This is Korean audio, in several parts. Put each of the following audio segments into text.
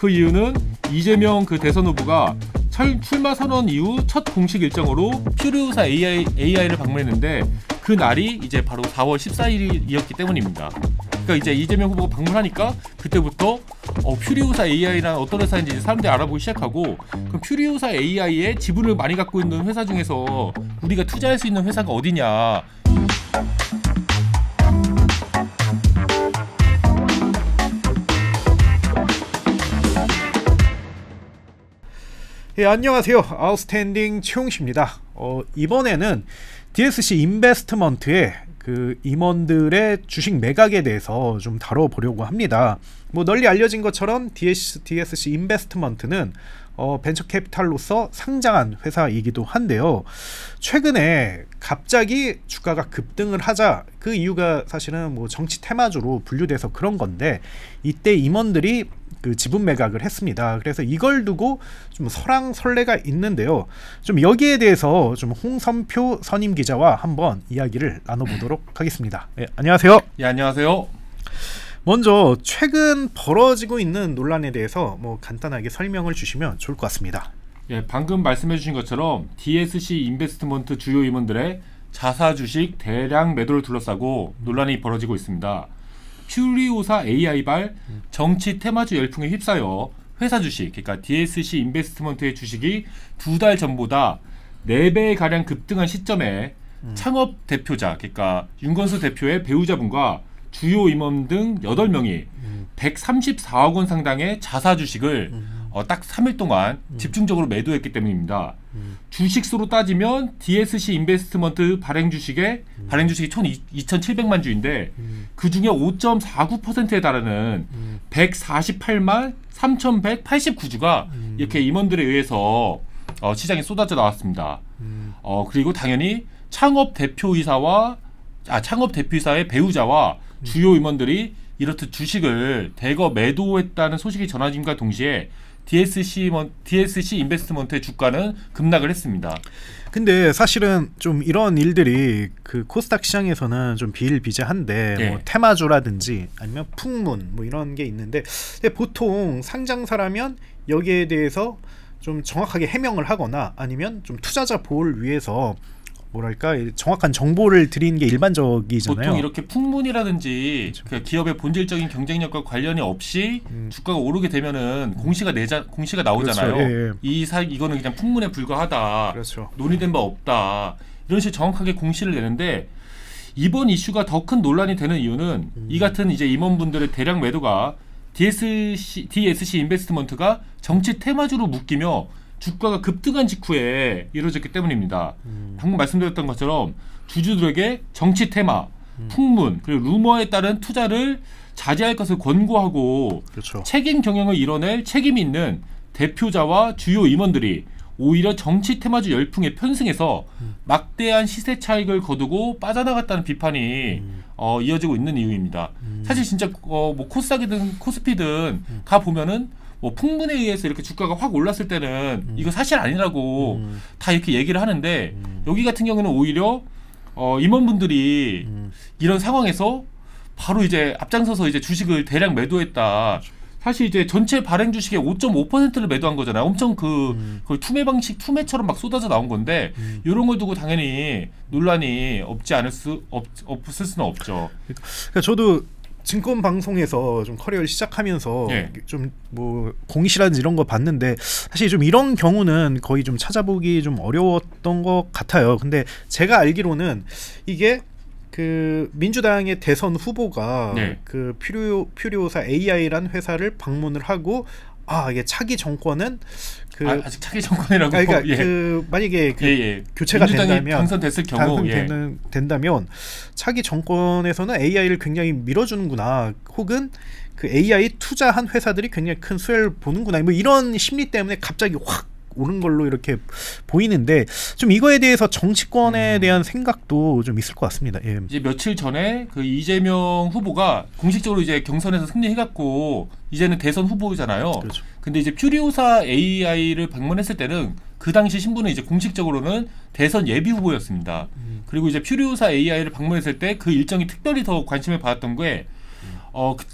그 이유는 이재명 그 대선 후보가 출마 선언 이후 첫 공식 일정으로 퓨리오사 AI를 방문했는데 그 날이 이제 바로 4월 14일이었기 때문입니다. 그러니까 이제 이재명 후보가 방문하니까 그때부터 퓨리오사 AI란 어떤 회사인지 사람들이 알아보기 시작하고, 그럼 퓨리오사 AI에 지분을 많이 갖고 있는 회사 중에서 우리가 투자할 수 있는 회사가 어디냐. 예, 안녕하세요. 아웃스탠딩 최용식입니다. 이번에는 DSC 인베스트먼트의 그 임원들의 주식 매각에 대해서 좀 다뤄보려고 합니다. 뭐 널리 알려진 것처럼 DSC 인베스트먼트는 벤처 캐피탈로서 상장한 회사이기도 한데요. 최근에 갑자기 주가가 급등을 하자, 그 이유가 사실은 뭐 정치 테마주로 분류돼서 그런 건데, 이때 임원들이 그 지분 매각을 했습니다. 그래서 이걸 두고 좀 설왕설래가 있는데요. 좀 여기에 대해서 좀 홍선표 선임 기자와 한번 이야기를 나눠보도록 하겠습니다. 네, 안녕하세요. 예, 안녕하세요. 먼저 최근 벌어지고 있는 논란에 대해서 뭐 간단하게 설명을 주시면 좋을 것 같습니다. 예, 방금 말씀해주신 것처럼 DSC 인베스트먼트 주요 임원들의 자사 주식 대량 매도를 둘러싸고 논란이 벌어지고 있습니다. 퓨리오사 AI발 정치 테마주 열풍에 휩싸여 회사 주식, 그러니까 DSC 인베스트먼트의 주식이 2달 전보다 4배가량 급등한 시점에 창업 대표자, 그러니까 윤건수 대표의 배우자분과 주요 임원 등 8명이 134억 원 상당의 자사 주식을 딱 3일 동안 집중적으로 매도했기 때문입니다. 주식수로 따지면 DSC 인베스트먼트 발행 주식이 총 2,700만 주인데 그 중에 5.49%에 달하는 148만 3,189주가 이렇게 임원들에 의해서 시장에 쏟아져 나왔습니다. 그리고 당연히 창업 대표이사의 배우자와 주요 임원들이 이렇듯 주식을 대거 매도했다는 소식이 전해짐과 동시에 DSC 인베스트먼트의 주가는 급락을 했습니다. 근데 사실은 좀 이런 일들이 그 코스닥 시장에서는 좀 비일비재한데, 네. 뭐 테마주라든지 아니면 풍문 뭐 이런 게 있는데, 근데 보통 상장사라면 여기에 대해서 좀 정확하게 해명을 하거나 아니면 좀 투자자 보호를 위해서 뭐랄까 정확한 정보를 드리는 게 일반적이잖아요. 보통 이렇게 풍문이라든지 그렇죠. 그 기업의 본질적인 경쟁력과 관련이 없이 주가가 오르게 되면은 공시가 나오잖아요. 그렇죠. 예. 이거는 그냥 풍문에 불과하다. 그렇죠. 논의된 바 없다. 이런 식으로 정확하게 공시를 내는데, 이번 이슈가 더 큰 논란이 되는 이유는 이 같은 이제 임원분들의 대량 매도가 DSC 인베스트먼트가 정치 테마주로 묶이며 주가가 급등한 직후에 이루어졌기 때문입니다. 방금 말씀드렸던 것처럼 주주들에게 정치 테마, 풍문, 그리고 루머에 따른 투자를 자제할 것을 권고하고, 그렇죠. 책임 경영을 이뤄낼 책임이 있는 대표자와 주요 임원들이 오히려 정치 테마주 열풍에 편승해서 막대한 시세 차익을 거두고 빠져나갔다는 비판이 이어지고 있는 이유입니다. 사실 진짜 뭐 코스닥이든 코스피든 가 보면은 뭐 풍문에 의해서 이렇게 주가가 확 올랐을 때는 이거 사실 아니라고 다 이렇게 얘기를 하는데, 여기 같은 경우는 오히려 임원분들이 이런 상황에서 바로 이제 앞장서서 이제 주식을 대량 매도했다. 사실 이제 전체 발행 주식의 5.5%를 매도한 거잖아요. 엄청 거의 투매처럼 막 쏟아져 나온 건데, 이런 걸 두고 당연히 논란이 없을 수는 없죠. 그러니까 저도 증권 방송에서 좀 커리어를 시작하면서 좀 뭐 공시라든지 이런 거 봤는데, 사실 좀 이런 경우는 거의 좀 찾아보기 좀 어려웠던 것 같아요. 근데 제가 알기로는 이게 그 민주당의 대선 후보가 그 퓨리오사 AI란 회사를 방문을 하고, 이게 차기 정권은 아직 차기 정권이라고. 그러니까 그 만약에 교체가 된다면, 당선됐을 경우 된다면 차기 정권에서는 AI를 굉장히 밀어주는구나, 혹은 그 AI 투자한 회사들이 굉장히 큰 수혜를 보는구나, 뭐 이런 심리 때문에 갑자기 확 오른 걸로 이렇게 보이는데, 좀 이거에 대해서 정치권에 대한 생각도 좀 있을 것 같습니다. 예. 이제 며칠 전에 그 이재명 후보가 공식적으로 이제 경선에서 승리해갖고 이제는 대선 후보잖아요. 그렇죠. 근데 이제 퓨리오사 AI를 방문했을 때는 그 당시 신분은 이제 공식적으로는 대선 예비 후보였습니다. 그리고 이제 퓨리오사 AI를 방문했을 때 그 일정이 특별히 더 관심을 받았던 게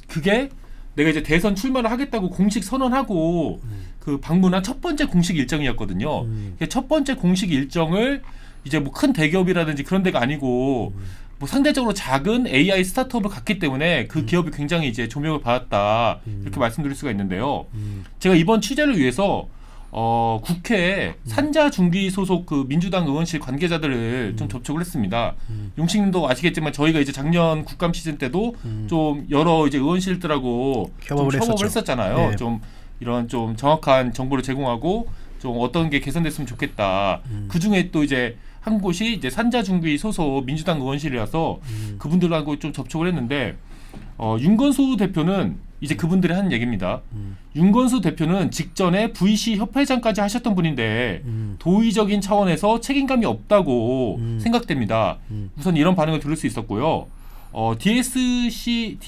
그게 내가 이제 대선 출마를 하겠다고 공식 선언하고 그 방문한 첫 번째 공식 일정이었거든요. 첫 번째 공식 일정을 이제 뭐 큰 대기업이라든지 그런 데가 아니고 뭐 상대적으로 작은 AI 스타트업을 갖기 때문에 그 기업이 굉장히 이제 조명을 받았다 이렇게 말씀드릴 수가 있는데요. 제가 이번 취재를 위해서 국회에 산자중기 소속 그 민주당 의원실 관계자들을 좀 접촉을 했습니다. 용식님도 아시겠지만 저희가 이제 작년 국감 시즌 때도 좀 여러 이제 의원실들하고 협업을 했었잖아요. 네. 좀 이런 좀 정확한 정보를 제공하고 좀 어떤 게 개선됐으면 좋겠다. 그 중에 또 이제 한 곳이 이제 산자중기 소속 민주당 의원실이라서 그분들하고 좀 접촉을 했는데 윤건수 대표는 이제 그분들이 하는 얘기입니다. 윤건수 대표는 직전에 VC 협회장까지 하셨던 분인데 도의적인 차원에서 책임감이 없다고 생각됩니다. 우선 이런 반응을 들을 수 있었고요. DSC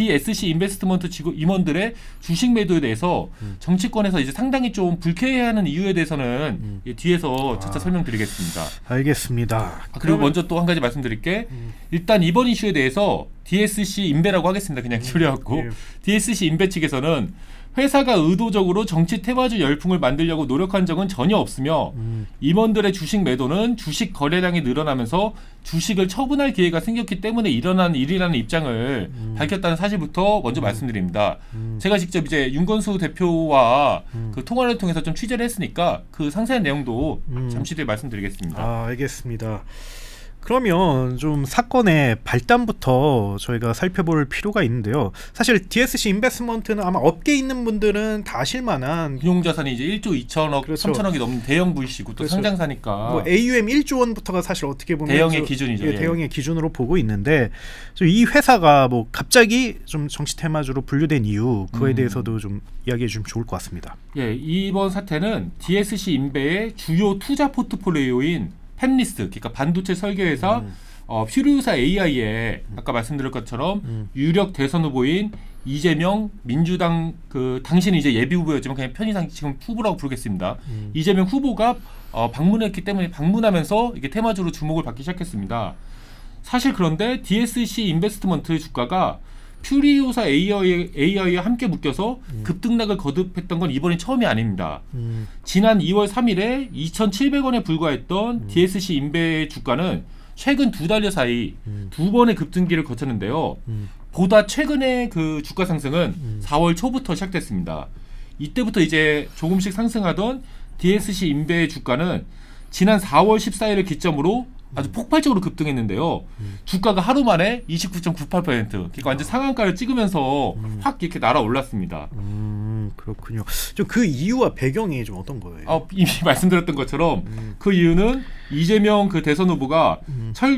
인베스트먼트 임원들의 주식 매도에 대해서 정치권에서 이제 상당히 좀 불쾌해하는 이유에 대해서는 뒤에서 차차 설명드리겠습니다. 알겠습니다. 그리고 먼저 또 한 가지 말씀드릴게. 일단 이번 이슈에 대해서 DSC 인베라고 하겠습니다. 그냥 줄여갖고 DSC 인베 측에서는 회사가 의도적으로 정치 테마주 열풍을 만들려고 노력한 적은 전혀 없으며 임원들의 주식 매도는 주식 거래량이 늘어나면서 주식을 처분할 기회가 생겼기 때문에 일어난 일이라는 입장을 밝혔다는 사실부터 먼저 말씀드립니다. 제가 직접 이제 윤건수 대표와 그 통화를 통해서 좀 취재를 했으니까 그 상세한 내용도 잠시 뒤에 말씀드리겠습니다. 알겠습니다. 그러면 좀 사건의 발단부터 저희가 살펴볼 필요가 있는데요. 사실 DSC 인베스트먼트는 아마 업계에 있는 분들은 다 아실 만한 금융자산이 이제 1조 2천억, 그렇죠. 3천억이 넘는 대형 VC고 또 그렇죠. 상장사니까 뭐 AUM 1조 원부터가 사실 어떻게 보면 대형의 기준이죠. 예, 대형의 기준으로 보고 있는데 이 회사가 뭐 갑자기 좀 정치 테마주로 분류된 이유 그거에 대해서도 좀 이야기해 주시면 좋을 것 같습니다. 예, 이번 사태는 DSC 인베의 주요 투자 포트폴리오인 팹리스, 그러니까 반도체 설계회사 퓨리오사 AI에 아까 말씀드린 것처럼 유력 대선 후보인 이재명 민주당 그 당시는 이제 예비 후보였지만 그냥 편의상 지금 후보라고 부르겠습니다. 이재명 후보가 방문했기 때문에 방문하면서 이게 테마주로 주목을 받기 시작했습니다. 사실 그런데 DSC 인베스트먼트 주가가 퓨리오사 AI와 함께 묶여서 급등락을 거듭했던 건 이번이 처음이 아닙니다. 지난 2월 3일에 2,700원에 불과했던 DSC 인베의 주가는 최근 2달여 사이 두 번의 급등기를 거쳤는데요. 보다 최근의 그 주가 상승은 4월 초부터 시작됐습니다. 이때부터 이제 조금씩 상승하던 DSC 인베의 주가는 지난 4월 14일을 기점으로 아주 폭발적으로 급등했는데요. 주가가 하루 만에 29.98%, 그러니까 완전 상한가를 찍으면서 확 이렇게 날아올랐습니다. 그렇군요. 좀 그 이유와 배경이 좀 어떤 거예요? 이미 말씀드렸던 것처럼 그 이유는 이재명 그 대선 후보가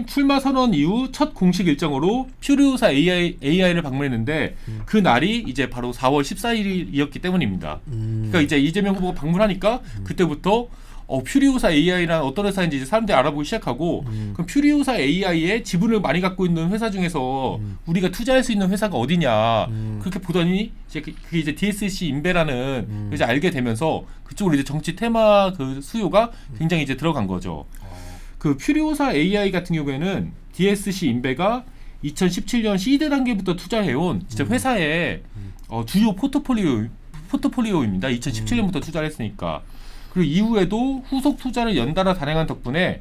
출마 선언 이후 첫 공식 일정으로 퓨리오사 AI를 방문했는데 그 날이 이제 바로 4월 14일이었기 때문입니다. 그러니까 이제 이재명 후보가 방문하니까 그때부터 퓨리오사 AI란 어떤 회사인지 이제 사람들이 알아보기 시작하고 그럼 퓨리오사 AI의 지분을 많이 갖고 있는 회사 중에서 우리가 투자할 수 있는 회사가 어디냐 그렇게 보더니 이제 그게 이제 DSC 인베라는 이제 알게 되면서 그쪽으로 이제 정치 테마 그 수요가 굉장히 이제 들어간 거죠. 그 퓨리오사 AI 같은 경우에는 DSC 인베가 2017년 시드 단계부터 투자해온 진짜 회사의 주요 포트폴리오입니다. 2017년부터 투자를 했으니까. 그리고 이후에도 후속 투자를 연달아 단행한 덕분에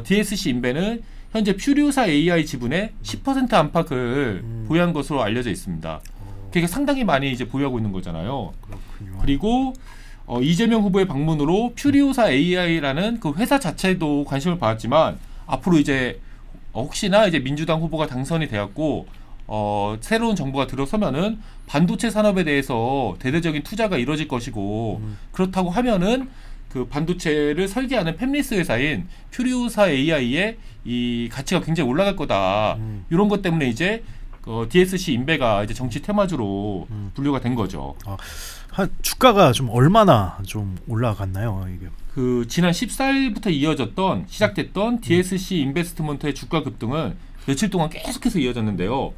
DSC 인베는 현재 퓨리오사 AI 지분의 10% 안팎을 보유한 것으로 알려져 있습니다. 그러니까 상당히 많이 이제 보유하고 있는 거잖아요. 그렇군요. 그리고 이재명 후보의 방문으로 퓨리오사 AI라는 그 회사 자체도 관심을 받았지만 앞으로 이제 혹시나 이제 민주당 후보가 당선이 되었고 새로운 정부가 들어서면은 반도체 산업에 대해서 대대적인 투자가 이루어질 것이고 그렇다고 하면은 그 반도체를 설계하는 팹리스 회사인 퓨리오사 AI의 이 가치가 굉장히 올라갈 거다. 이런 것 때문에 이제 DSC 인베가 이제 정치 테마주로 분류가 된 거죠. 주가가 좀 얼마나 좀 올라갔나요, 이게? 그 지난 14일부터 시작됐던 DSC 인베스트먼트의 주가 급등은 며칠 동안 계속해서 이어졌는데요.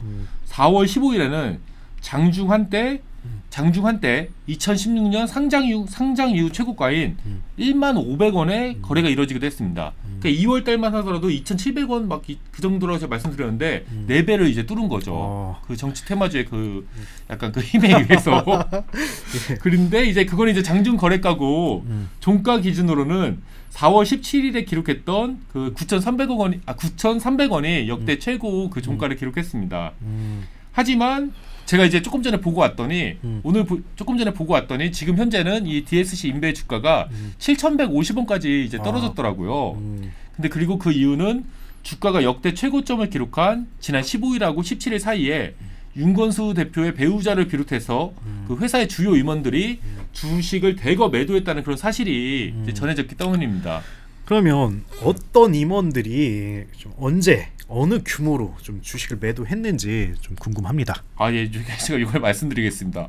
4월 15일에는 장중 한때 2016년 상장 이후 최고가인 15,500원에 거래가 이루어지기도 했습니다. 그러니까 2월 달만 하더라도 2,700원 막 그 정도라고 제가 말씀드렸는데 4배를 이제 뚫은 거죠. 그 정치 테마주의 그 약간 그 힘에 의해서. 예. 그런데 이제 그건 이제 장중 거래가고 종가 기준으로는 4월 17일에 기록했던 그 9,300원이 역대 최고 그 종가를 기록했습니다. 하지만 제가 이제 조금 전에 보고 왔더니 조금 전에 보고 왔더니 지금 현재는 이 DSC 인베 주가가 7,150원까지 이제 떨어졌더라고요. 근데 그리고 그 이유는 주가가 역대 최고점을 기록한 지난 15일하고 17일 사이에 윤건수 대표의 배우자를 비롯해서 그 회사의 주요 임원들이 주식을 대거 매도했다는 그런 사실이 이제 전해졌기 때문입니다. 그러면 어떤 임원들이 좀 언제 어느 규모로 좀 주식을 매도했는지 좀 궁금합니다. 예, 제가 이걸 말씀드리겠습니다.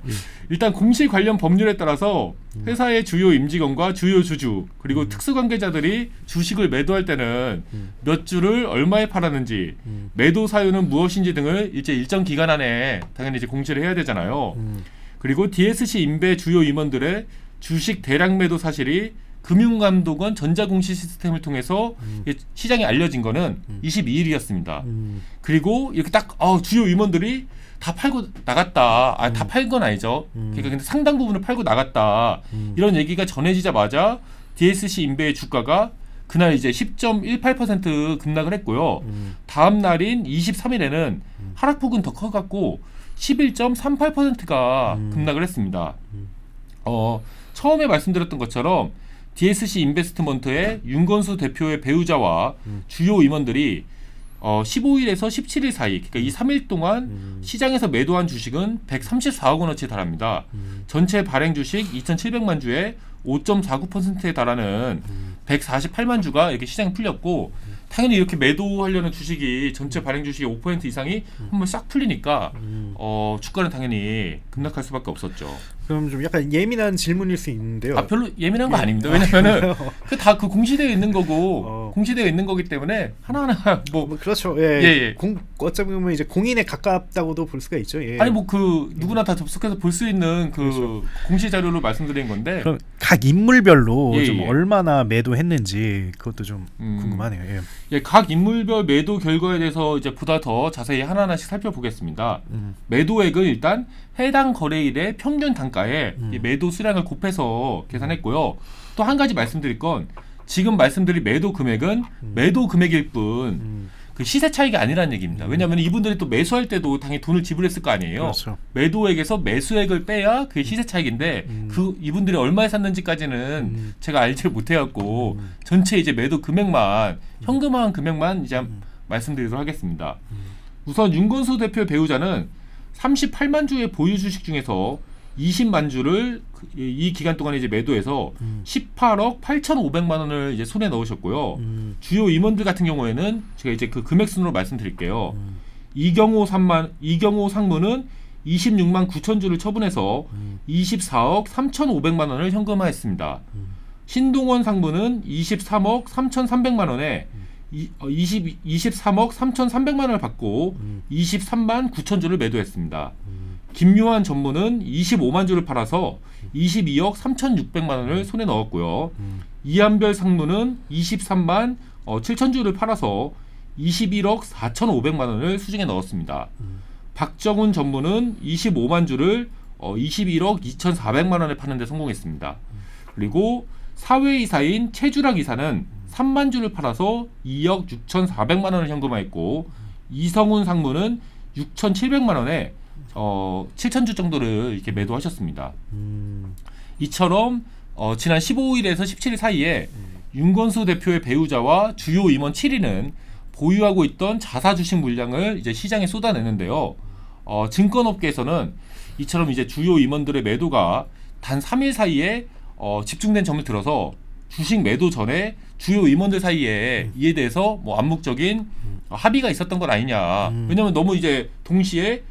일단 공시 관련 법률에 따라서 회사의 주요 임직원과 주요 주주 그리고 특수관계자들이 주식을 매도할 때는 몇 주를 얼마에 팔았는지 매도 사유는 무엇인지 등을 일정 기간 안에 당연히 이제 공시를 해야 되잖아요. 그리고 DSC 인베 주요 임원들의 주식 대량 매도 사실이 금융감독원 전자공시 시스템을 통해서 시장에 알려진 거는 22일이었습니다. 그리고 이렇게 딱 주요 임원들이 다 팔고 나갔다. 다 팔 건 아니죠. 그러니까 근데 상당 부분을 팔고 나갔다. 이런 얘기가 전해지자마자 DSC 인베의 주가가 그날 이제 10.18% 급락을 했고요. 다음 날인 23일에는 하락폭은 더 커갖고 11.38%가 급락을 했습니다. 처음에 말씀드렸던 것처럼 DSC 인베스트먼트의 윤건수 대표의 배우자와 주요 임원들이 15일에서 17일 사이, 그러니까 이 3일 동안 시장에서 매도한 주식은 134억 원어치에 달합니다. 전체 발행 주식 2,700만 주에 5.49%에 달하는 148만 주가 이렇게 시장에 풀렸고, 당연히 이렇게 매도하려는 주식이 전체 발행 주식의 5% 이상이 한번 싹 풀리니까 주가는 당연히 급락할 수밖에 없었죠. 그럼 좀 약간 예민한 질문일 수 있는데요. 별로 예민한 거 아닙니다. 왜냐면은 다 그 공시되어 있는 거고 공시되어 있는 거기 때문에 하나하나 그렇죠. 예. 어쩌면 보면 이제 공인에 가깝다고도 볼 수가 있죠. 예. 아니 누구나 다 접속해서 볼 수 있는 그 그렇죠. 공시 자료로 말씀드린 건데. 그럼 각 인물별로 좀 얼마나 매도했는지 그것도 좀 궁금하네요. 각 인물별 매도 결과에 대해서 이제 보다 더 자세히 하나하나씩 살펴보겠습니다. 매도액은 일단 해당 거래일의 평균 단가에 매도 수량을 곱해서 계산했고요. 또 한 가지 말씀드릴 건 지금 말씀드린 매도 금액은 매도 금액일 뿐 그 시세 차익이 아니라는 얘기입니다. 왜냐하면 이분들이 또 매수할 때도 당연히 돈을 지불했을 거 아니에요. 그렇죠. 매도액에서 매수액을 빼야 그게 시세 차익인데 이분들이 얼마에 샀는지까지는 제가 알지를 못해갖고 전체 이제 매도 금액만 현금화한 금액만 이제 말씀드리도록 하겠습니다. 우선 윤건수 대표 배우자는 38만 주의 보유 주식 중에서 20만 주를 이 기간 동안에 이제 매도해서 18억 8,500만 원을 이제 손에 넣으셨고요. 주요 임원들 같은 경우에는 제가 이제 그 금액 순으로 말씀드릴게요. 이경호 상무는 26만 9천 주를 처분해서 24억 3,500만 원을 현금화했습니다. 신동원 상무는 23억 3,300만 원에 23억 3,300만 원을 받고 23만 9천 주를 매도했습니다. 김요한 전무는 25만 주를 팔아서 22억 3,600만 원을 손에 넣었고요. 이한별 상무는 23만 7천 주를 팔아서 21억 4,500만 원을 수중에 넣었습니다. 박정훈 전무는 25만 주를 21억 2,400만 원에 파는 데 성공했습니다. 그리고 사회이사인 최주락 이사는 3만 주를 팔아서 2억 6,400만 원을 현금화했고, 이성훈 상무는 6,700만 원에 7,000주 정도를 이렇게 매도하셨습니다. 이처럼 지난 15일에서 17일 사이에 윤건수 대표의 배우자와 주요 임원 7인은 보유하고 있던 자사 주식 물량을 이제 시장에 쏟아내는데요. 증권업계에서는 이처럼 이제 주요 임원들의 매도가 단 3일 사이에 집중된 점을 들어서 주식 매도 전에 주요 임원들 사이에 이에 대해서 뭐 암묵적인 합의가 있었던 건 아니냐. 왜냐하면 너무 이제 동시에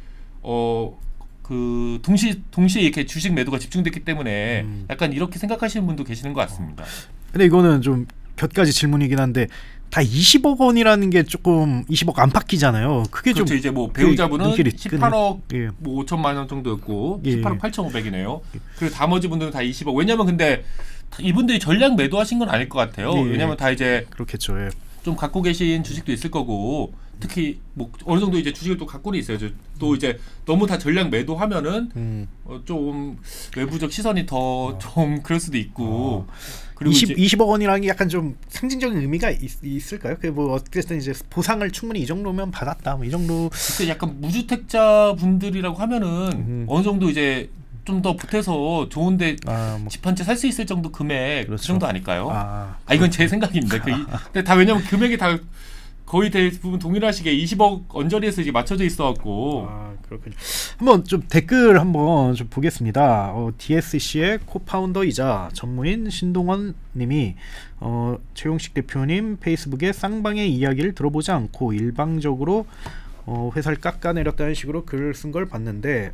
동시에 이렇게 주식 매도가 집중됐기 때문에 약간 이렇게 생각하시는 분도 계시는 것 같습니다. 근데 이거는 좀 곁가지 질문이긴 한데 다 20억 원이라는 게 조금 20억 안팎이잖아요. 그게 그렇죠. 좀 이제 뭐 배우자분은 18억 뭐 5천만 원 정도였고 18억 8,500이네요. 그리고 나머지 분들은 다 20억. 왜냐면 근데 이분들이 전략 매도하신 건 아닐 것 같아요. 예. 왜냐하면 다 이제 그렇겠죠. 예. 좀 갖고 계신 주식도 있을 거고 특히 뭐 어느 정도 이제 주식을 또 갖고는 있어요. 또 이제 너무 다 전략 매도하면은 좀 외부적 시선이 더 좀 그럴 수도 있고 그리고 20억 원이라는 게 약간 좀 상징적인 의미가 있을까요? 그 뭐 어쨌든 이제 보상을 충분히 이 정도면 받았다. 뭐 이 정도. 그때 약간 무주택자 분들이라고 하면은 어느 정도 이제 좀 더 보태서 좋은데 뭐. 집 한 채 살 수 있을 정도 금액 그렇죠. 그 정도 아닐까요? 아 이건 제 생각입니다. 근데 다 왜냐면 금액이 다 거의 대부분 동일하시게 20억 언저리에서 이제 맞춰져 있어갖고. 그렇군요. 한번 좀 댓글 한번 좀 보겠습니다. DSC의 코파운더이자 전무인 신동원님이 최용식 대표님 페이스북에 쌍방의 이야기를 들어보지 않고 일방적으로 회사를 깎아내렸다는 식으로 글을 쓴 걸 봤는데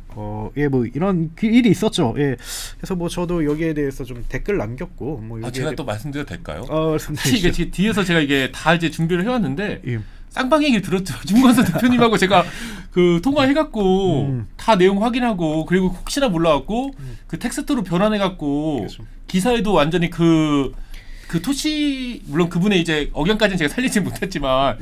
예, 뭐 이런 일이 있었죠. 예. 그래서 뭐 저도 여기에 대해서 좀 댓글 남겼고 뭐 제가 또 말씀드려도 될까요? 말씀드리시죠. 이게 뒤에서 제가 이게 다 이제 준비를 해왔는데 예. 쌍방 얘기를 들었죠. 김관선 대표님하고 제가 그 통화해갖고 다 내용 확인하고 그리고 혹시나 몰라갖고 그 텍스트로 변환해갖고 그렇죠. 기사에도 완전히 그 토시 물론 그분의 이제 억양까지는 제가 살리지 못했지만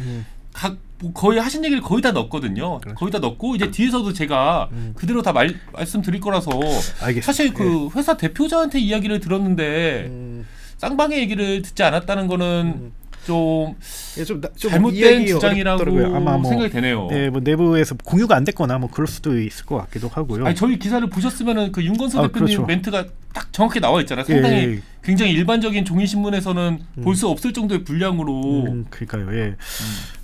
뭐 거의 하신 얘기를 거의 다 넣었거든요. 그렇죠. 거의 다 넣고 이제 뒤에서도 제가 그대로 다 말씀드릴 거라서 알겠습니다. 사실 그 회사 대표자한테 이야기를 들었는데 쌍방의 얘기를 듣지 않았다는 거는 좀 잘못된 주장이라고 아마 뭐, 생각이 되네요. 네, 뭐 내부에서 공유가 안 됐거나 뭐 그럴 수도 있을 것 같기도 하고요. 저희 기사를 보셨으면은 그 윤건수 대표님 그렇죠. 멘트가 딱 정확히 나와 있잖아요. 상당히 예. 굉장히 일반적인 종이 신문에서는 볼 수 없을 정도의 분량으로. 그러니까요. 예.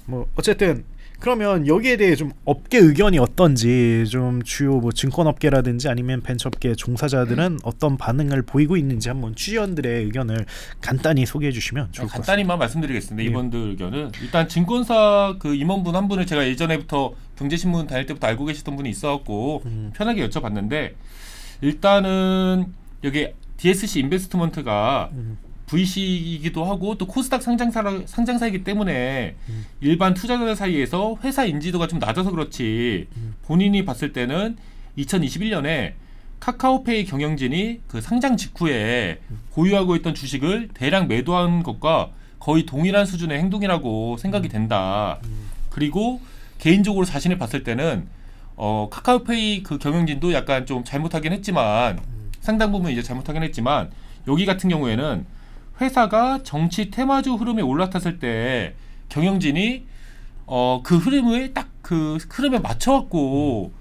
뭐 어쨌든 그러면 여기에 대해 좀 업계 의견이 어떤지 좀 주요 뭐 증권업계라든지 아니면 벤처업계 종사자들은 어떤 반응을 보이고 있는지 한번 취재원들의 의견을 간단히 소개해 주시면 좋을 것 같습니다. 간단히만 말씀드리겠습니다. 예. 이분들 의견은 일단 증권사 그 임원분 한 분을 제가 예전에부터 경제신문 다닐 때부터 알고 계시던 분이 있어갖고 편하게 여쭤봤는데 일단은 여기 DSC 인베스트먼트가 VC이기도 하고 또 코스닥 상장사이기 때문에 일반 투자자들 사이에서 회사 인지도가 좀 낮아서 그렇지 본인이 봤을 때는 2021년에 카카오페이 경영진이 그 상장 직후에 보유하고 있던 주식을 대량 매도한 것과 거의 동일한 수준의 행동이라고 생각이 된다. 그리고 개인적으로 자신을 봤을 때는 카카오페이 그 경영진도 약간 좀 잘못하긴 했지만 상당 부분 이제 잘못하긴 했지만 여기 같은 경우에는 회사가 정치 테마주 흐름에 올라탔을 때 경영진이 그 흐름을 딱 그 흐름에 맞춰갖고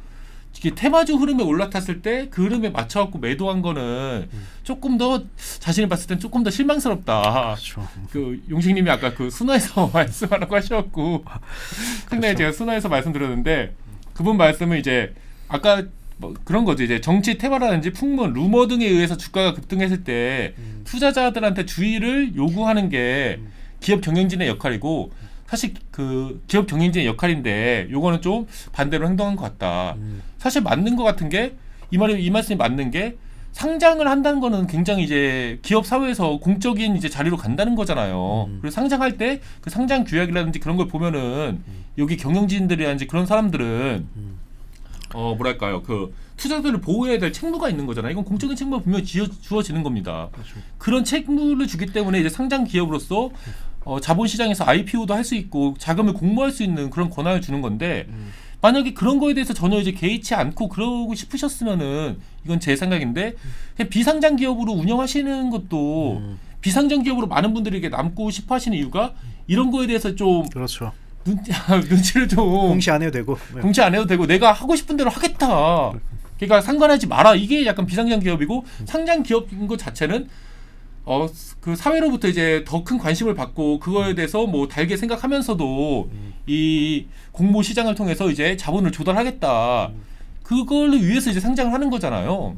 이게 테마주 흐름에 올라탔을 때 그 흐름에 맞춰갖고 매도한 거는 조금 더 자신이 봤을 땐 조금 더 실망스럽다. 그렇죠. 그 용식님이 아까 그 순화해서 말씀하라고 하셔갖고 상당히 제가 순화해서 말씀드렸는데 그분 말씀은 이제 아까 뭐 그런 거죠. 이제 정치 테마라든지 풍문, 루머 등에 의해서 주가가 급등했을 때 투자자들한테 주의를 요구하는 게 기업 경영진의 역할이고 사실 그 기업 경영진의 역할인데 요거는 좀 반대로 행동한 것 같다. 사실 맞는 것 같은 게 이 말씀이 맞는 게 상장을 한다는 거는 굉장히 이제 기업 사회에서 공적인 이제 자리로 간다는 거잖아요. 그리고 상장할 때 그 상장 규약이라든지 그런 걸 보면은 여기 경영진들이라든지 그런 사람들은 뭐랄까요, 그 투자자들을 보호해야 될 책무가 있는 거잖아요. 이건 공적인 책무가 분명히 주어지는 겁니다. 그렇죠. 그런 책무를 주기 때문에 이제 상장 기업으로서 자본시장에서 IPO도 할 수 있고 자금을 공모할 수 있는 그런 권한을 주는 건데 만약에 그런 거에 대해서 전혀 이제 개의치 않고 그러고 싶으셨으면은 이건 제 생각인데 그냥 비상장 기업으로 운영하시는 것도 비상장 기업으로 많은 분들이 이렇게 남고 싶어하시는 이유가 이런 거에 대해서 좀 그렇죠. 눈치를 좀 공시 안 해도 되고 공시 안 해도 되고 내가 하고 싶은 대로 하겠다. 그러니까 상관하지 마라. 이게 약간 비상장 기업이고 상장 기업인 것 자체는 그 사회로부터 이제 더 큰 관심을 받고 그거에 대해서 뭐 달게 생각하면서도 이 공모 시장을 통해서 이제 자본을 조달하겠다. 그걸 위해서 이제 상장을 하는 거잖아요.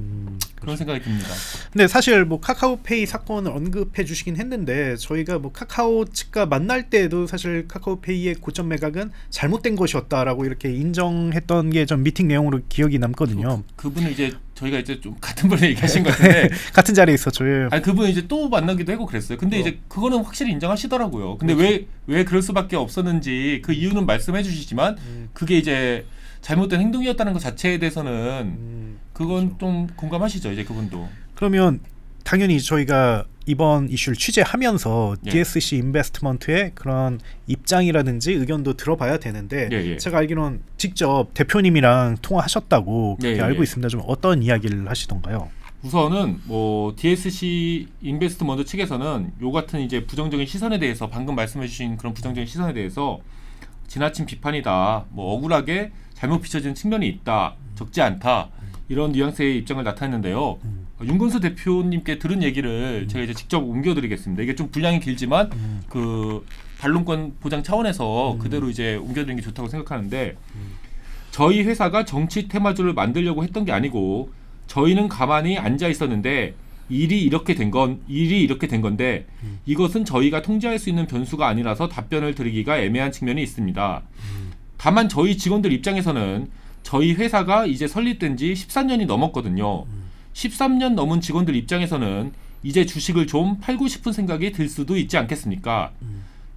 그런 생각이 듭니다. 근데 사실 뭐 카카오페이 사건을 언급해 주시긴 했는데 저희가 뭐 카카오 측과 만날 때도 사실 카카오페이의 고점 매각은 잘못된 것이었다라고 이렇게 인정했던 게 좀 미팅 내용으로 기억이 남거든요. 그분은 이제 저희가 이제 좀 같은 분을 얘기하신 것 같은데 같은 자리에 있었죠. 예. 아니 그분 이제 또 만나기도 하고 그랬어요. 근데 이제 그거는 확실히 인정하시더라고요. 근데 그렇죠. 왜 그럴 수밖에 없었는지 그 이유는 말씀해 주시지만 그게 이제 잘못된 행동이었다는 것 자체에 대해서는 그건 그렇죠. 좀 공감하시죠, 이제 그분도. 그러면 당연히 저희가 이번 이슈를 취재하면서 예. DSC 인베스트먼트의 그런 입장이라든지 의견도 들어봐야 되는데 예. 제가 알기로는 직접 대표님이랑 통화하셨다고 그렇게 예. 알고 있습니다. 좀 어떤 이야기를 하시던가요? 우선은 뭐 DSC 인베스트먼트 측에서는 요 같은 이제 부정적인 시선에 대해서 방금 말씀해주신 그런 부정적인 시선에 대해서 지나친 비판이다, 뭐 억울하게 잘못 비춰지는 측면이 있다, 적지 않다 이런 뉘앙스의 입장을 나타냈는데요. 윤건수 대표님께 들은 얘기를 제가 이제 직접 옮겨드리겠습니다. 이게 좀 분량이 길지만 그 반론권 보장 차원에서 그대로 이제 옮겨드리는 게 좋다고 생각하는데 저희 회사가 정치 테마주를 만들려고 했던 게 아니고 저희는 가만히 앉아 있었는데 일이 이렇게 된 건데 이것은 저희가 통제할 수 있는 변수가 아니라서 답변을 드리기가 애매한 측면이 있습니다. 다만 저희 직원들 입장에서는 저희 회사가 이제 설립된 지 14년이 넘었거든요. 13년 넘은 직원들 입장에서는 이제 주식을 좀 팔고 싶은 생각이 들 수도 있지 않겠습니까?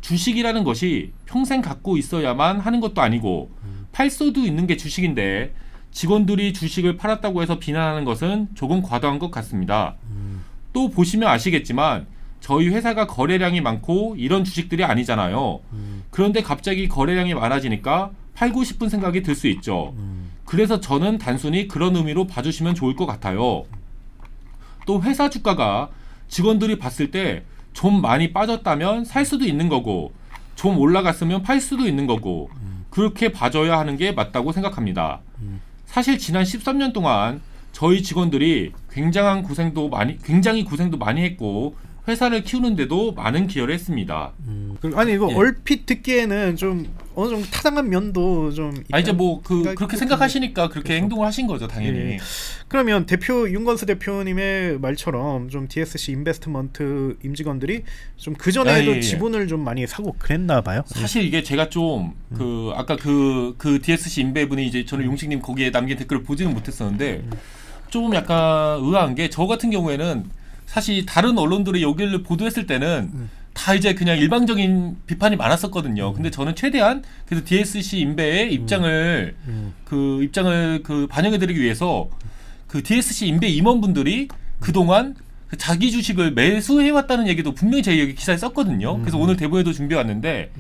주식이라는 것이 평생 갖고 있어야만 하는 것도 아니고 팔 수도 있는 게 주식인데 직원들이 주식을 팔았다고 해서 비난하는 것은 조금 과도한 것 같습니다. 또 보시면 아시겠지만 저희 회사가 거래량이 많고 이런 주식들이 아니잖아요. 그런데 갑자기 거래량이 많아지니까 팔고 싶은 생각이 들 수 있죠. 그래서 저는 단순히 그런 의미로 봐주시면 좋을 것 같아요. 또 회사 주가가 직원들이 봤을 때 좀 많이 빠졌다면 살 수도 있는 거고 좀 올라갔으면 팔 수도 있는 거고 그렇게 봐줘야 하는 게 맞다고 생각합니다. 사실 지난 13년 동안 저희 직원들이 굉장히 고생도 많이 했고 회사를 키우는데도 많은 기여를 했습니다. 아니 이거 예. 얼핏 듣기에는 좀 어느 정도 타당한 면도 좀 이제 뭐 그렇게 생각하시니까 그렇게 그렇죠. 행동을 하신 거죠, 당연히. 예. 그러면 윤건수 대표님의 말처럼 좀 DSC 인베스트먼트 임직원들이 좀 그 전에도 예. 지분을 좀 많이 사고 그랬나 봐요. 사실 이게 제가 좀 아까 그 DSC 인베분이 이제 저는 용식님 거기에 남긴 댓글을 보지는 못했었는데 좀 약간 의아한 게 저 같은 경우에는 사실 다른 언론들이 여기를 보도했을 때는 다 이제 그냥 일방적인 비판이 많았었거든요. 근데 저는 최대한 그래서 DSC 인베의 입장을 반영해드리기 위해서 그 DSC 인베 임원분들이 그동안 그 자기 주식을 매수해왔다는 얘기도 분명히 제 여기 기사에 썼거든요. 그래서 오늘 대본에도 준비해왔는데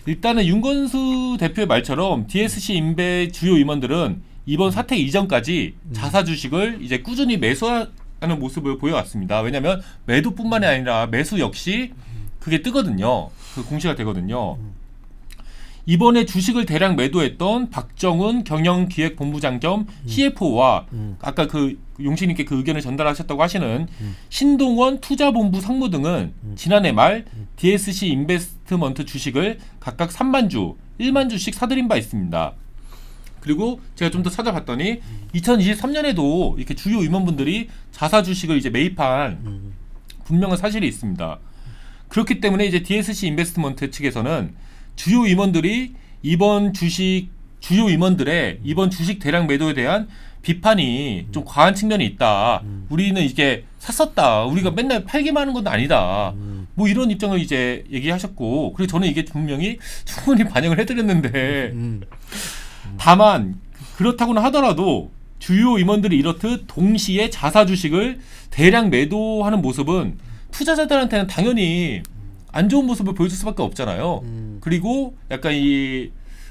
일단은 윤건수 대표의 말처럼 DSC 인베 주요 임원들은 이번 사태 이전까지 자사 주식을 이제 꾸준히 매수하는 모습을 보여왔습니다. 왜냐하면 매도뿐만이 아니라 매수 역시 그게 뜨거든요. 그 공시가 되거든요. 이번에 주식을 대량 매도했던 박정훈 경영기획본부장 겸 CFO와 아까 그 용신님께 그 의견을 전달하셨다고 하시는 신동원 투자본부 상무 등은 지난해 말 DSC 인베스트먼트 주식을 각각 3만 주, 1만 주씩 사들인 바 있습니다. 그리고 제가 좀 더 찾아봤더니 2023년에도 이렇게 주요 임원분들이 자사 주식을 이제 매입한 분명한 사실이 있습니다. 그렇기 때문에 이제 DSC 인베스트먼트 측에서는 주요 임원들의 이번 주식 대량 매도에 대한 비판이 좀 과한 측면이 있다. 우리는 이게 샀었다. 우리가 맨날 팔기만 하는 건 아니다. 뭐 이런 입장을 이제 얘기하셨고, 그리고 저는 이게 분명히 충분히 반영을 해드렸는데 다만 그렇다고는 하더라도 주요 임원들이 이렇듯 동시에 자사 주식을 대량 매도하는 모습은 투자자들한테는 당연히 안 좋은 모습을 보여줄 수밖에 없잖아요. 그리고 약간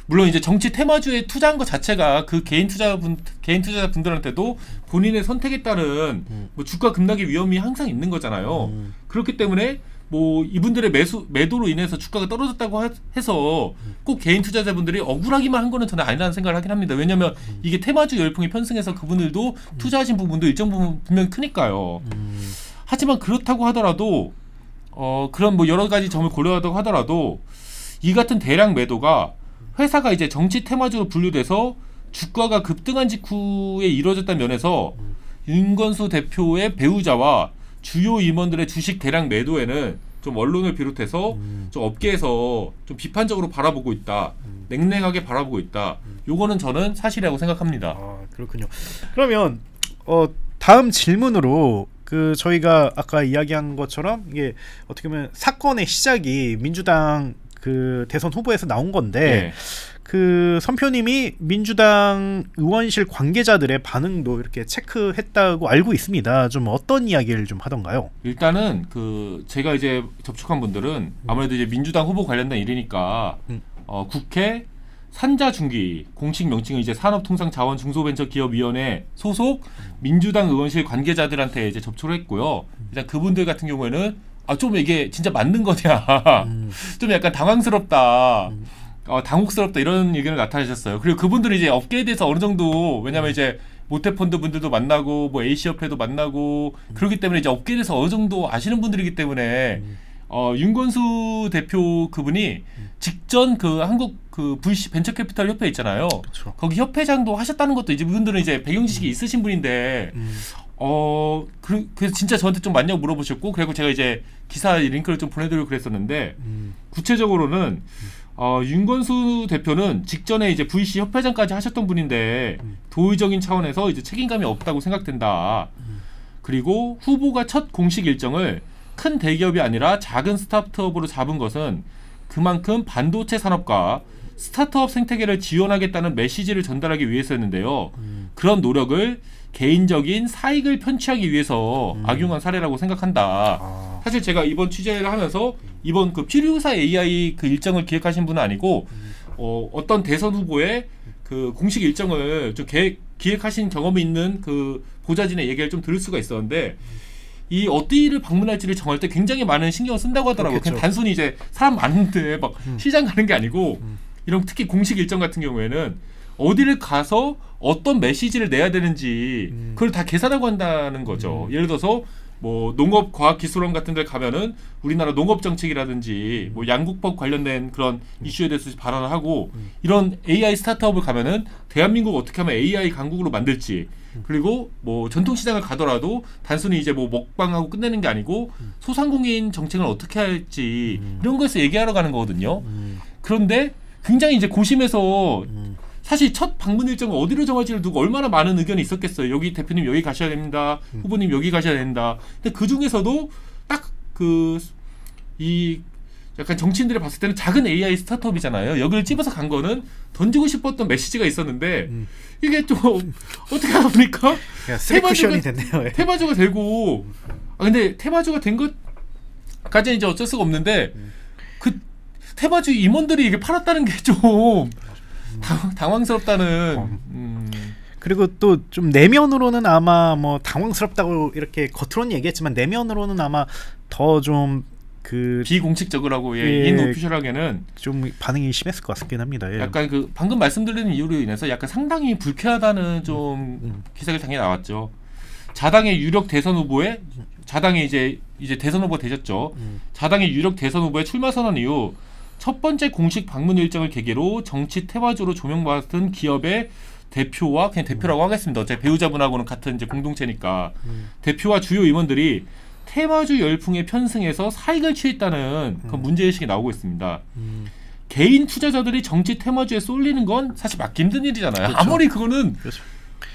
물론 이제 정치 테마주에 투자한 것 자체가 그 개인 투자자분들한테도 본인의 선택에 따른 뭐 주가 급락의 위험이 항상 있는 거잖아요. 그렇기 때문에 뭐 이분들의 매도로 인해서 주가가 떨어졌다고 해서 꼭 개인 투자자분들이 억울하기만 한 거는 저는 아니라는 생각을 하긴 합니다. 왜냐하면 이게 테마주 열풍이 편승해서 그분들도 투자하신 부분도 일정 부분 분명히 크니까요. 하지만 그렇다고 하더라도 그런 뭐 여러 가지 점을 고려하다고 하더라도 이 같은 대량 매도가 회사가 이제 정치 테마주로 분류돼서 주가가 급등한 직후에 이루어졌다는 면에서 윤건수 대표의 배우자와 주요 임원들의 주식 대량 매도에는 좀 언론을 비롯해서 좀 업계에서 좀 비판적으로 바라보고 있다. 냉랭하게 바라보고 있다. 요거는 저는 사실이라고 생각합니다. 아, 그렇군요. 그러면 다음 질문으로 그 저희가 아까 이야기한 것처럼 이게 어떻게 보면 사건의 시작이 민주당 그 대선 후보에서 나온 건데 네. 그 선표님이 민주당 의원실 관계자들의 반응도 이렇게 체크했다고 알고 있습니다. 좀 어떤 이야기를 좀 하던가요? 일단은 그 제가 이제 접촉한 분들은 아무래도 이제 민주당 후보 관련된 일이니까 국회 산자중기 공식 명칭은 이제 산업통상자원중소벤처기업위원회 소속 민주당 의원실 관계자들한테 이제 접촉을 했고요. 일단 그분들 같은 경우에는 좀 이게 진짜 맞는 거냐, 좀 약간 당황스럽다. 당혹스럽다 이런 의견을 나타내셨어요. 그리고 그분들이 이제 업계에 대해서 어느 정도 왜냐면 이제 모태펀드 분들도 만나고 뭐 A씨협회도 만나고 그렇기 때문에 이제 업계에 대해서 어느 정도 아시는 분들이기 때문에 윤건수 대표 그분이 직전 그 한국 그 VC 벤처캐피탈 협회 있잖아요. 그쵸. 거기 협회장도 하셨다는 것도 이제 이분들은 이제 배경 지식이 있으신 분인데 그래서 진짜 저한테 좀 맞냐고 물어보셨고 그리고 제가 이제 기사 링크를 좀 보내드리고 그랬었는데 구체적으로는 윤건수 대표는 직전에 이제 VC 협회장까지 하셨던 분인데 도의적인 차원에서 이제 책임감이 없다고 생각된다. 그리고 후보가 첫 공식 일정을 큰 대기업이 아니라 작은 스타트업으로 잡은 것은 그만큼 반도체 산업과 스타트업 생태계를 지원하겠다는 메시지를 전달하기 위해서였는데요. 그런 노력을 개인적인 사익을 편취하기 위해서 악용한 사례라고 생각한다. 사실 제가 이번 취재를 하면서 이번 그 퓨리오사 AI 그 일정을 기획하신 분은 아니고 어떤 대선 후보의 그 공식 일정을 좀 기획하신 경험이 있는 그 보좌진의 얘기를 좀 들을 수가 있었는데 이 어디를 방문할지를 정할 때 굉장히 많은 신경을 쓴다고 하더라고요. 그냥 단순히 이제 사람 많은데 막 시장 가는 게 아니고 이런 특히 공식 일정 같은 경우에는 어디를 가서 어떤 메시지를 내야 되는지 그걸 다 계산하고 한다는 거죠. 예를 들어서 뭐 농업과학기술원 같은 데 가면은 우리나라 농업정책이라든지 뭐 양국법 관련된 그런 이슈에 대해서 발언을 하고 이런 AI 스타트업을 가면은 대한민국 어떻게 하면 AI 강국으로 만들지 그리고 뭐 전통시장을 가더라도 단순히 이제 뭐 먹방하고 끝내는 게 아니고 소상공인 정책을 어떻게 할지 이런 거에서 얘기하러 가는 거거든요. 그런데 굉장히 이제 고심해서 사실 첫 방문 일정을 어디로 정할지를 두고 얼마나 많은 의견이 있었겠어요. 여기 대표님 여기 가셔야 됩니다. 후보님 여기 가셔야 된다. 근데 그 중에서도 딱 이 약간 정치인들이 봤을 때는 작은 AI 스타트업이잖아요. 여기를 찝어서 간 거는 던지고 싶었던 메시지가 있었는데 이게 좀 어떻게 하다 보니까 쓰리쿠션이 됐네요. 테마주가 되고 근데 테마주가 된 것까지는 이제 어쩔 수가 없는데 그 테마주 임원들이 이게 팔았다는 게 좀 당황스럽다는. 그리고 또 좀 내면으로는 아마 뭐 당황스럽다고 이렇게 겉으로는 얘기했지만 내면으로는 아마 더 좀 그 비공식적으로라고 인오피셜하게는 좀 반응이 심했을 것 같긴 합니다. 약간 그 방금 말씀드린 이유로 인해서 약간 상당히 불쾌하다는 좀 기사가 당연히 나왔죠. 자당의 유력 대선 후보에 자당이 이제 대선 후보 되셨죠. 자당의 유력 대선 후보의 출마 선언 이후 첫 번째 공식 방문 일정을 계기로 정치 테마주로 조명받은 기업의 대표와 그냥 대표라고 하겠습니다. 어차피 배우자분하고는 같은 이제 공동체니까 대표와 주요 임원들이 테마주 열풍에 편승해서 사익을 취했다는 그런 문제의식이 나오고 있습니다. 개인 투자자들이 정치 테마주에 쏠리는 건 사실 막기 힘든 일이잖아요. 그렇죠. 아무리 그거는 그렇죠.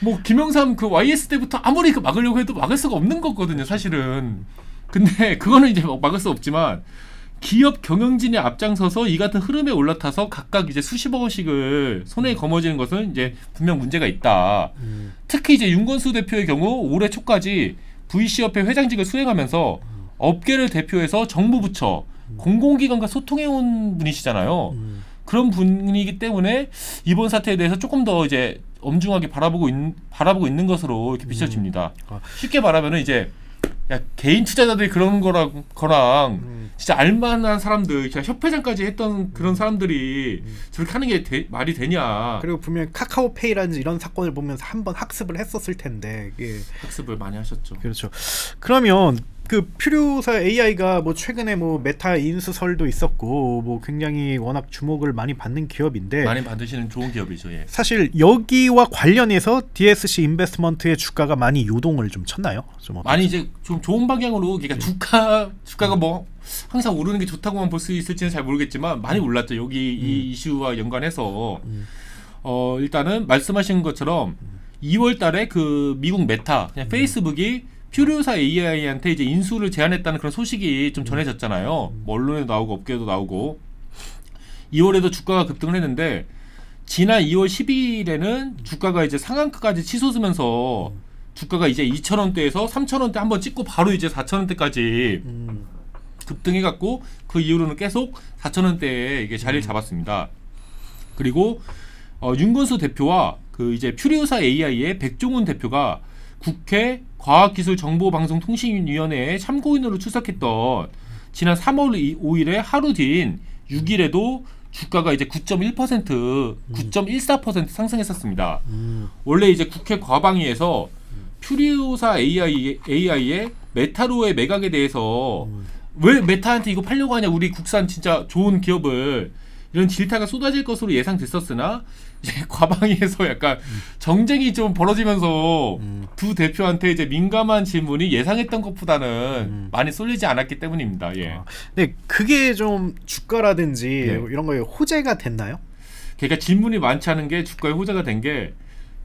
뭐 김영삼 그 YS 때부터 아무리 그 막으려고 해도 막을 수가 없는 거거든요. 사실은. 근데 그거는 이제 막을 수 없지만 기업 경영진이 앞장서서 이 같은 흐름에 올라타서 각각 이제 수십억 원씩을 손에 거머쥐는 것은 이제 분명 문제가 있다. 특히 이제 윤건수 대표의 경우 올해 초까지 VC협회 회장직을 수행하면서 업계를 대표해서 정부 부처, 공공기관과 소통해온 분이시잖아요. 그런 분이기 때문에 이번 사태에 대해서 조금 더 이제 엄중하게 바라보고 있는 것으로 이렇게 비춰집니다. 쉽게 말하면은 이제 개인 투자자들이 그런 거랑 진짜 알만한 사람들, 그냥 협회장까지 했던 그런 사람들이 저렇게 하는 게 말이 되냐. 그리고 분명히 카카오페이라든지 이런 사건을 보면서 한번 학습을 했었을 텐데 학습을 많이 하셨죠. 그렇죠. 그러면 그 퓨리오사 AI가 뭐 최근에 뭐 메타 인수설도 있었고 뭐 굉장히 워낙 주목을 많이 받는 기업인데 많이 받으시는 좋은 기업이죠. 예. 사실 여기와 관련해서 DSC 인베스트먼트의 주가가 많이 요동을 좀 쳤나요? 좀 많이 이제 좀 좋은 방향으로 그러니까 주가가 뭐 항상 오르는 게 좋다고만 볼 수 있을지는 잘 모르겠지만 많이 올랐죠. 여기 이 이슈와 연관해서 일단은 말씀하신 것처럼 2월달에 그 미국 메타 그냥 페이스북이 퓨리오사 AI한테 이제 인수를 제안했다는 그런 소식이 좀 전해졌잖아요. 뭐 언론에도 나오고 업계에도 나오고 2월에도 주가가 급등을 했는데 지난 2월 12일에는 주가가 이제 상한가까지 치솟으면서 주가가 이제 2,000원대에서 3,000원대 한번 찍고 바로 이제 4,000원대까지 급등해갖고 그 이후로는 계속 4,000원대에 이게 자리를 잡았습니다. 그리고 윤건수 대표와 그 이제 퓨리오사 AI의 백종원 대표가 국회 과학기술정보방송통신위원회에 참고인으로 출석했던 지난 3월 5일에 하루 뒤인 6일에도 주가가 이제 9.1%, 9.14% 상승했었습니다. 원래 이제 국회 과방위에서 퓨리오사 AI의 메타로의 매각에 대해서 왜 메타한테 이거 팔려고 하냐, 우리 국산 진짜 좋은 기업을, 이런 질타가 쏟아질 것으로 예상됐었으나 이제 과방위에서 약간 정쟁이 좀 벌어지면서 두 대표한테 이제 민감한 질문이 예상했던 것보다는 많이 쏠리지 않았기 때문입니다. 예. 네, 그게 좀 주가라든지 네. 뭐 이런 거에 호재가 됐나요? 그러니까 질문이 많지 않은 게 주가에 호재가 된 게,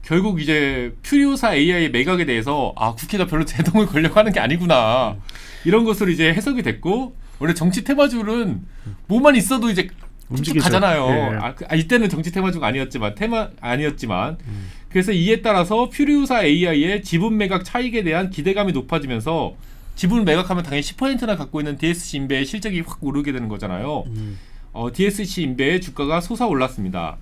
결국 이제 퓨리오사 AI 매각에 대해서 국회가 별로 제동을 걸려고 하는 게 아니구나, 이런 것으로 이제 해석이 됐고, 원래 정치 테마주는 뭐만 있어도 이제 쭉쭉 가잖아요. 예. 이때는 정치 테마주가 아니었지만 그래서 이에 따라서 퓨리오사 AI의 지분 매각 차익에 대한 기대감이 높아지면서, 지분 매각하면 당연히 10%나 갖고 있는 DSC 인베의 실적이 확 오르게 되는 거잖아요. DSC 인베의 주가가 솟아올랐습니다.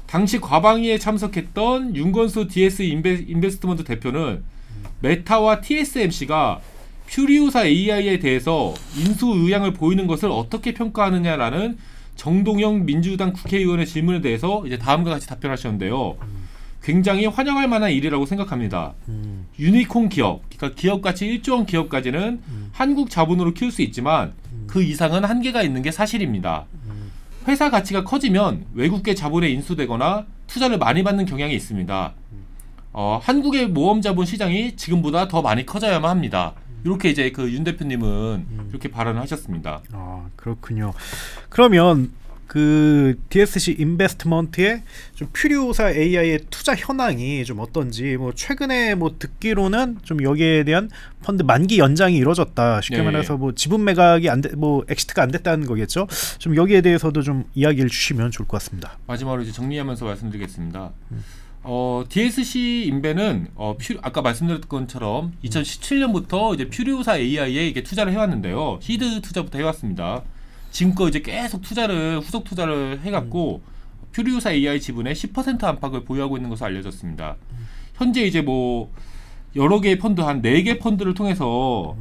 당시 과방위에 참석했던 윤건수 DS 인베스트먼트 대표는 메타와 TSMC가 퓨리오사 AI에 대해서 인수 의향을 보이는 것을 어떻게 평가하느냐라는 정동영 민주당 국회의원의 질문에 대해서 이제 다음과 같이 답변하셨는데요. 굉장히 환영할 만한 일이라고 생각합니다. 유니콘 기업, 그러니까 기업가치 1조 원 기업까지는 한국 자본으로 키울 수 있지만 그 이상은 한계가 있는 게 사실입니다. 회사 가치가 커지면 외국계 자본에 인수되거나 투자를 많이 받는 경향이 있습니다. 한국의 모험 자본 시장이 지금보다 더 많이 커져야만 합니다. 이렇게 이제 그 윤 대표님은 이렇게 발언을 하셨습니다. 그렇군요. 그러면 그 DSC 인베스트먼트의 좀 퓨리오사 AI의 투자 현황이 좀 어떤지, 뭐 최근에 뭐 듣기로는 좀 여기에 대한 펀드 만기 연장이 이루어졌다. 쉽게 말해서 뭐 지분 매각이 뭐 엑시트가 안 됐다는 거겠죠. 좀 여기에 대해서도 좀 이야기를 주시면 좋을 것 같습니다. 마지막으로 이제 정리하면서 말씀드리겠습니다. DSC 인베는 아까 말씀드렸던 것처럼 2017년부터 이제 퓨리오사 AI에 이게 투자를 해왔는데요. 시드 투자부터 해왔습니다. 지금껏 이제 계속 후속 투자를 해갖고 퓨리오사 AI 지분의 10% 안팎을 보유하고 있는 것으로 알려졌습니다. 현재 이제 뭐 여러 개의 펀드, 한 4개 펀드를 통해서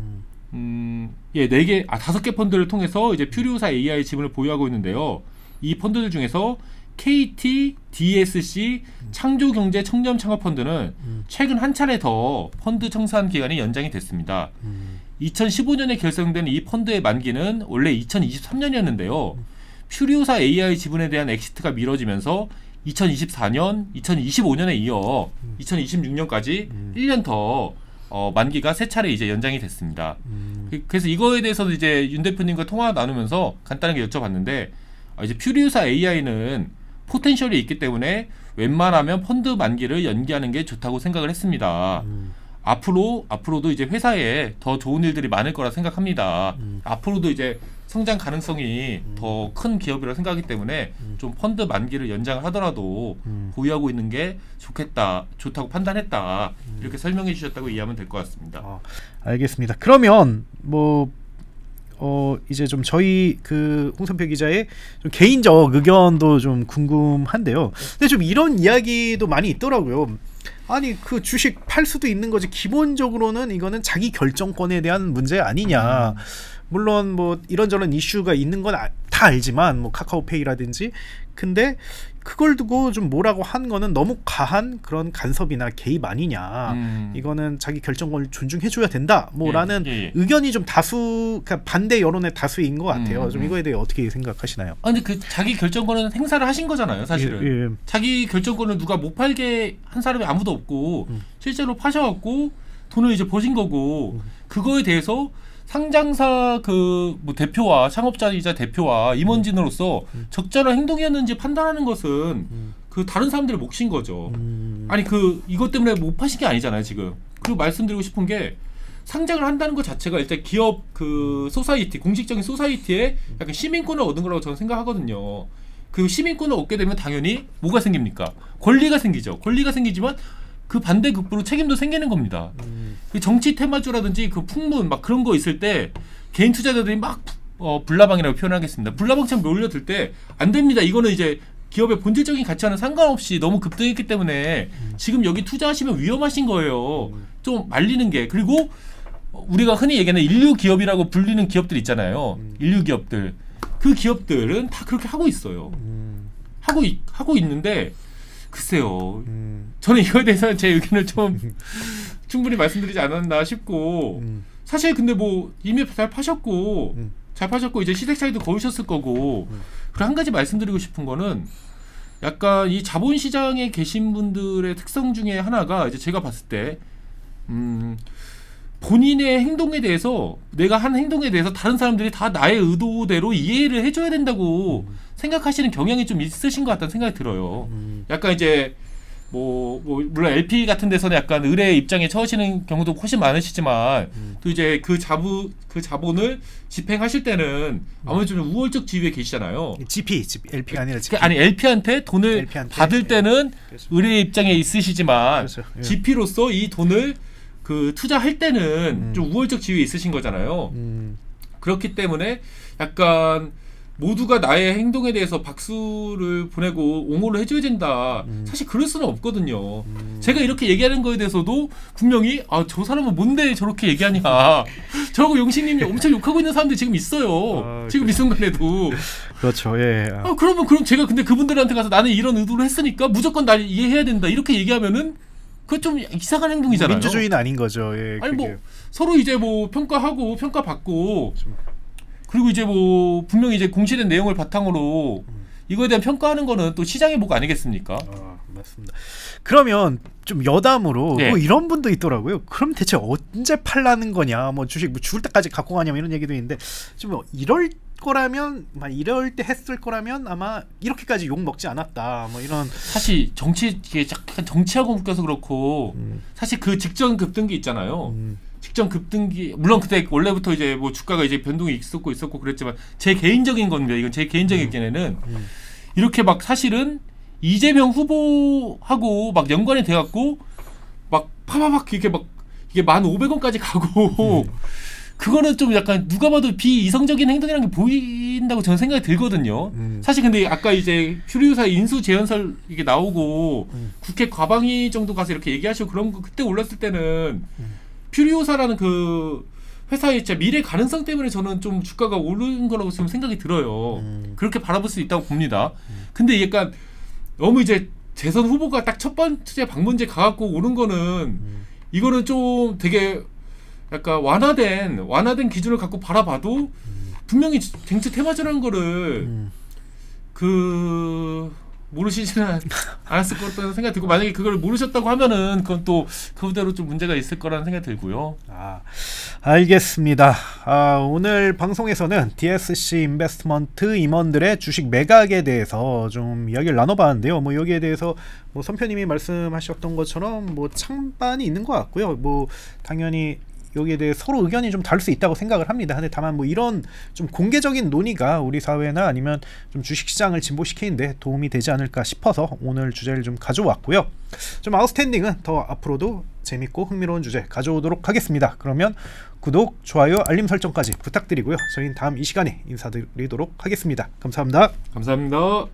5개 펀드를 통해서 이제 퓨리오사 AI 지분을 보유하고 있는데요. 이 펀드들 중에서 KT, DSC, 창조경제 청년 창업펀드는 최근 한 차례 더 펀드 청산 기간이 연장이 됐습니다. 2015년에 결성된 이 펀드의 만기는 원래 2023년이었는데요. 퓨리오사 AI 지분에 대한 엑시트가 미뤄지면서 2024년, 2025년에 이어 2026년까지 1년 더 만기가 3차례 이제 연장이 됐습니다. 그래서 이거에 대해서도 이제 윤 대표님과 통화 나누면서 간단하게 여쭤봤는데, 이제 퓨리오사 AI는 포텐셜이 있기 때문에 웬만하면 펀드 만기를 연기하는 게 좋다고 생각을 했습니다. 앞으로도 이제 회사에 더 좋은 일들이 많을 거라 생각합니다. 앞으로도 이제 성장 가능성이 더 큰 기업이라 생각하기 때문에 좀 펀드 만기를 연장을 하더라도 보유하고 있는 게 좋다고 판단했다. 이렇게 설명해 주셨다고 이해하면 될 것 같습니다. 알겠습니다. 그러면 뭐 이제 좀 저희 그 홍선표 기자의 좀 개인적 의견도 좀 궁금한데요. 근데 좀 이런 이야기도 많이 있더라고요. 아니 그 주식 팔 수도 있는 거지, 기본적으로는 이거는 자기 결정권에 대한 문제 아니냐. 물론 뭐 이런저런 이슈가 있는 건 다 알지만, 뭐 카카오페이라든지, 근데 그걸 두고 좀 뭐라고 한 거는 너무 과한 그런 간섭이나 개입 아니냐. 이거는 자기 결정권을 존중해줘야 된다. 뭐라는 의견이 좀 그러니까 반대 여론의 다수인 것 같아요. 좀 이거에 대해 어떻게 생각하시나요? 아니 그 자기 결정권은 행사를 하신 거잖아요, 사실은. 자기 결정권을 누가 못 팔게 한 사람이 아무도 없고 실제로 파셔갖고 돈을 이제 버신 거고, 그거에 대해서 상장사 뭐 대표와 창업자이자 대표와 임원진으로서 적절한 행동이었는지 판단하는 것은 그 다른 사람들의 몫인 거죠. 아니 이것 때문에 못 파신 게 아니잖아요, 지금. 그리고 말씀드리고 싶은 게, 상장을 한다는 것 자체가 일단 기업 소사이티, 공식적인 소사이티에 약간 시민권을 얻은 거라고 저는 생각하거든요. 그 시민권을 얻게 되면 당연히 뭐가 생깁니까? 권리가 생기죠. 권리가 생기지만 그 반대 극부로 책임도 생기는 겁니다. 그 정치 테마주라든지 그 풍문 막 그런 거 있을 때 개인 투자자들이 막 불나방이라고 표현하겠습니다. 불나방처럼 몰려들 때 안 됩니다. 이거는 이제 기업의 본질적인 가치와는 상관없이 너무 급등했기 때문에 지금 여기 투자하시면 위험하신 거예요. 좀 말리는 게. 그리고 우리가 흔히 얘기하는 인류 기업이라고 불리는 기업들 있잖아요. 인류 기업들. 그 기업들은 다 그렇게 하고 있어요. 하고 있는데 글쎄요. 저는 이거에 대해서는 제 의견을 좀 충분히 말씀드리지 않았나 싶고 사실 근데 뭐 이미 잘 파셨고 이제 시세 차이도 거두셨을 거고 그리고 한 가지 말씀드리고 싶은 거는 약간 이 자본시장에 계신 분들의 특성 중에 하나가 이제 제가 봤을 때 본인의 행동에 대해서 내가 한 행동에 대해서 다른 사람들이 다 나의 의도대로 이해를 해줘야 된다고 생각하시는 경향이 좀 있으신 것 같다는 생각이 들어요. 약간 이제 뭐 물론 LP 같은 데서는 약간 의뢰 입장에 처하시는 경우도 훨씬 많으시지만 또 이제 그 자본을 집행하실 때는 아무래도 좀 우월적 지위에 계시잖아요. LP가 아니라 GP. 아니 LP한테 돈을 LP한테, 받을 때는 그렇죠. 의뢰 입장에 있으시지만 그렇죠. GP로서 이 돈을 그 투자할 때는 좀 우월적 지위에 있으신 거잖아요. 그렇기 때문에 약간 모두가 나의 행동에 대해서 박수를 보내고 옹호를 해줘야 된다. 사실 그럴 수는 없거든요. 제가 이렇게 얘기하는 거에 대해서도 분명히 저 사람은 뭔데 저렇게 얘기하냐. 저하고 용식님이 엄청 욕하고 있는 사람들이 지금 있어요. 지금 이 순간에도. 그렇죠. 예. 그럼 제가 근데 그분들한테 가서 나는 이런 의도를 했으니까 무조건 날 이해해야 된다. 이렇게 얘기하면은 그건 좀 이상한 행동이잖아요. 민주주의는 아닌 거죠. 예, 아니 뭐 서로 이제 뭐 평가하고 평가받고 그리고 이제 뭐 분명히 이제 공시된 내용을 바탕으로 이거에 대한 평가하는 거는 또 시장의 목 아니겠습니까? 맞습니다. 그러면 좀 여담으로 네. 뭐 이런 분도 있더라고요. 그럼 대체 언제 팔라는 거냐? 뭐 주식 뭐 죽을 때까지 갖고 가냐? 뭐 이런 얘기도 있는데 좀 이럴 거라면 이럴 때 했을 거라면 아마 이렇게까지 욕 먹지 않았다. 뭐 이런 사실 이게 약간 정치하고 묶여서 그렇고 사실 그 직전 급등기 있잖아요. 직전 급등기 물론 그때 원래부터 이제 뭐 주가가 이제 변동이 있었고 그랬지만 제 개인적인 겁니다. 이건 제 개인적인 의견에는 이렇게 막 사실은 이재명 후보하고 막 연관이 돼갖고 막 파바박 이렇게 막 이게 1,500원까지 가고 그거는 좀 약간 누가 봐도 비이성적인 행동이라는 게 보인다고 저는 생각이 들거든요. 사실 근데 아까 이제 퓨리오사 인수 재연설 이게 나오고 국회 과방위 정도 가서 이렇게 얘기하시고 그런 거 그때 올랐을 때는 퓨리오사라는 그 회사의 진짜 미래 가능성 때문에 저는 좀 주가가 오른 거라고 지금 생각이 들어요. 그렇게 바라볼 수 있다고 봅니다. 근데 약간 너무 이제 재선 후보가 딱 첫 번째 방문제 가갖고 오른 거는 이거는 좀 되게 약간 완화된 기준을 갖고 바라봐도 분명히 쟁취 테마주라는 거를 모르시지는 않았을 거라는 생각이 들고 만약에 그걸 모르셨다고 하면은 그건 또 그대로 좀 문제가 있을 거라는 생각이 들고요. 알겠습니다. 오늘 방송에서는 DSC 인베스트먼트 임원들의 주식 매각에 대해서 좀 이야기를 나눠봤는데요. 뭐 여기에 대해서 뭐 선표님이 말씀하셨던 것처럼 뭐 찬반이 있는 것 같고요. 뭐 당연히 여기에 대해 서로 의견이 좀 다를 수 있다고 생각을 합니다. 근데 다만 뭐 이런 좀 공개적인 논의가 우리 사회나 아니면 좀 주식시장을 진보시키는데 도움이 되지 않을까 싶어서 오늘 주제를 좀 가져왔고요. 좀 아웃스탠딩은 더 앞으로도 재밌고 흥미로운 주제 가져오도록 하겠습니다. 그러면 구독, 좋아요, 알림 설정까지 부탁드리고요. 저희는 다음 이 시간에 인사드리도록 하겠습니다. 감사합니다. 감사합니다.